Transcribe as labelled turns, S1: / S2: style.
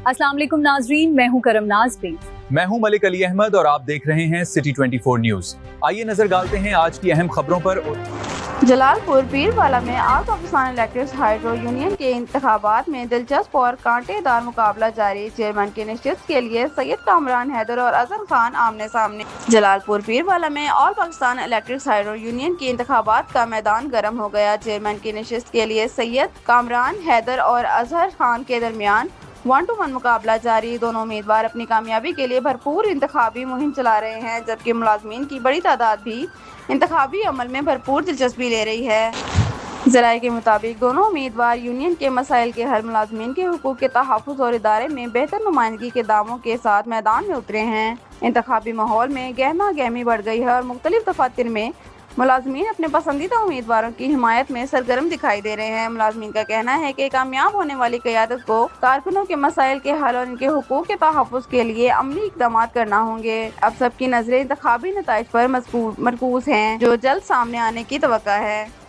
S1: अस्सलाम वालेकुम नाजरीन, मैं हूं करम नाज प्लीज।
S2: मैं हूं मलिक अली अहमद और आप देख रहे हैं सिटी 24 न्यूज। आइए नजर डालते हैं आज की अहम खबरों पर।
S3: जलालपुर पीरवाला में all Pakistan electric hydro union के इंतखाबात में दिलचस्प और कांटेदार मुकाबला जारी। चेयरमैन की नशिस्त के लिए सैयद कामरान हैदर और अजहर खान आमने सामने। जलालपुर पीरवाला में all Pakistan electric hydro union के इंतखाबात का मैदान गर्म हो गया। चेयरमैन की नशिस्त के लिए सैयद कामरान हैदर और अजहर खान के दरमियान 1-to-1 मुकाबला जारी। दोनों उम्मीदवार अपनी कामयाबी के लिए भरपूर इंतखाबी मुहिम चला रहे हैं, जबकि मुलाजमीन की बड़ी तादाद भी इंतखाबी अमल में भरपूर दिलचस्पी ले रही है। ज़राए के मुताबिक दोनों उम्मीदवार यूनियन के मसाइल के हल, मुलाजमीन के हुकूक के तहफ़्फ़ुज़ और इदारे में बेहतर नुमाइंदगी के दावों के साथ मैदान में उतरे हैं। इंतखाबी माहौल में गहमा गहमी बढ़ गई है और मुख्तलिफ दफातर में मुलाजमीन अपने पसंदीदा उम्मीदवारों की हिमायत में सरगर्म दिखाई दे रहे हैं। मुलाजमीन का कहना है कि कामयाब होने वाली क़यादत को कारकुनों के मसाइल के हल और इनके हुकूक के तहफ़्फ़ुज़ के लिए अमली इक़दाम करना होंगे। अब सबकी नज़रें इंतखाबी नताइज पर मरकूज़ हैं, जो जल्द सामने आने की तवक्को है।